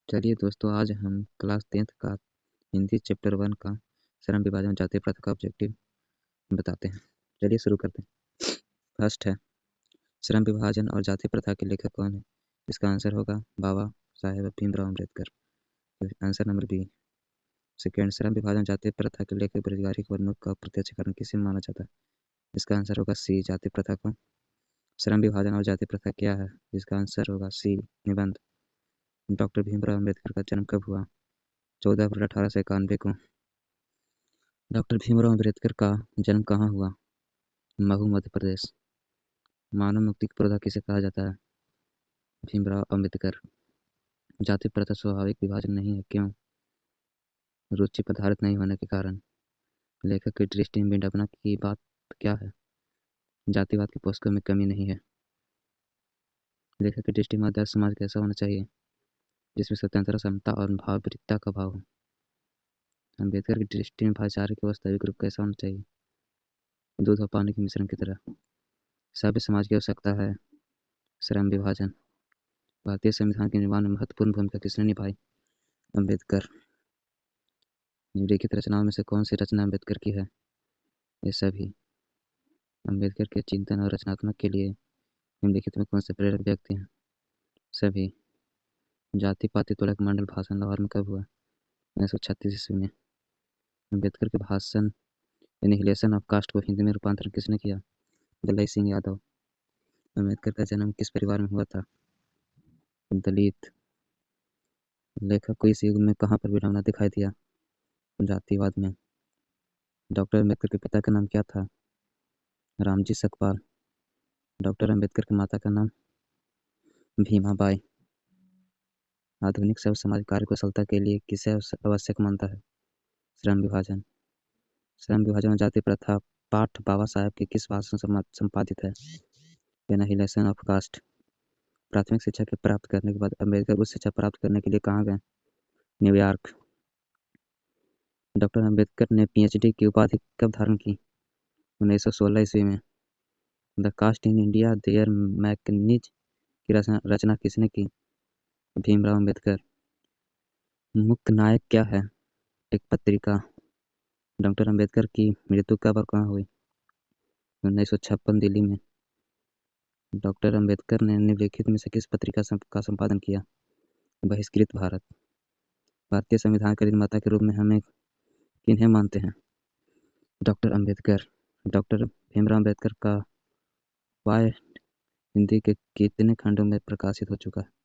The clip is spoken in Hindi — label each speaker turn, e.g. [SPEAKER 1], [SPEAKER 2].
[SPEAKER 1] चलिए दोस्तों, आज हम क्लास 10th का हिंदी चैप्टर 1 का श्रम विभाजन और जातीय प्रथा का ऑब्जेक्टिव बताते हैं। चलिए शुरू करते हैं। फर्स्ट है, श्रम विभाजन और जातीय प्रथा के लेखक कौन है? इसका आंसर होगा बाबा साहेब भीमराव अम्बेडकर। तो आंसर नंबर बी। सेकेंड, श्रम विभाजन और जातीय प्रथा के लेखक बेरोजगारी के उन्मूलन का प्रत्यक्ष कारण किसे माना जाता है? इसका आंसर होगा सी, जातीय प्रथा को। श्रम विभाजन और जातीय प्रथा क्या है? इसका आंसर होगा सी, निबंध। डॉक्टर भीमराव अम्बेडकर का जन्म कब हुआ? 14 अप्रैल 1891 को। डॉक्टर भीमराव अम्बेडकर का जन्म कहाँ हुआ? महू, मध्य प्रदेश। मानव मुक्ति की पौधा किसे कहा जाता है? भीमराव अम्बेडकर। जाति प्रथा स्वाभाविक विभाजन नहीं है, क्यों? रुचि पर आधारित नहीं होने के कारण। लेखक की दृष्टि में विडंबना की बात क्या है? जातिवाद की पुस्तकों में कमी नहीं है। लेखक की दृष्टि में आदर्श समाज कैसा होना चाहिए? जिसमें स्वतंत्रता, समता और भावृत्ता का भाव हो। अम्बेडकर की दृष्टि में भाईचारे के वास्तविक रूप कैसा होना चाहिए? दूध और पानी के मिश्रण की तरह। सभ्य समाज की आवश्यकता है श्रम विभाजन। भारतीय संविधान के निर्माण में महत्वपूर्ण भूमिका किसने निभाई? अम्बेडकर। निम्नलिखित रचनाओं में से कौन सी रचना अम्बेडकर की है? ये सभी। अम्बेडकर के चिंतन और रचनात्मक के लिए निम्नलिखित में कौन से प्रेरक व्यक्ति हैं? सभी। जाति पाति तुलक मंडल भाषण लाहौर में कब हुआ? 1936 ईस्वी में। अम्बेडकर के भाषण एनिहिलेशन ऑफ कास्ट को हिंदी में रूपांतरण किसने किया? दलाई सिंह यादव। अम्बेडकर का जन्म किस परिवार में हुआ था? दलित। लेखक को इस युग में कहाँ पर विडंबना दिखाई दिया? जातिवाद में। डॉक्टर अम्बेडकर के पिता का नाम क्या था? रामजी सकपाल। डॉक्टर अम्बेडकर की माता का नाम भीमाबाई। आधुनिक सर्व समाज कार्य कुशलता के लिए किसे आवश्यक मानता है? श्रम विभाजन। श्रम विभाजन और जाति प्रथा पाठ बाबा साहेब के किस भाषण से संपादित है? Annihilation of caste. प्राथमिक शिक्षा के प्राप्त करने के बाद अम्बेडकर उच्च शिक्षा प्राप्त करने के लिए कहाँ गए? न्यूयॉर्क। डॉक्टर अम्बेडकर ने पीएचडी की उपाधि कब धारण की? 1916 ईस्वी में। The caste in India their mechanism की रचना किसने की? भीमराव अम्बेडकर। मुक्त नायक क्या है? एक पत्रिका। डॉक्टर अम्बेडकर की मृत्यु कब और कहाँ हुई? 1956 दिल्ली में। डॉक्टर अम्बेडकर ने निम्नलिखित में से किस पत्रिका का संपादन किया? बहिष्कृत भारत। भारतीय संविधान के निर्माता के रूप में हमें किन्हें मानते हैं? डॉक्टर अम्बेडकर। डॉक्टर भीमराव अम्बेडकर का वाय हिंदी के कितने खंडों में प्रकाशित हो चुका है?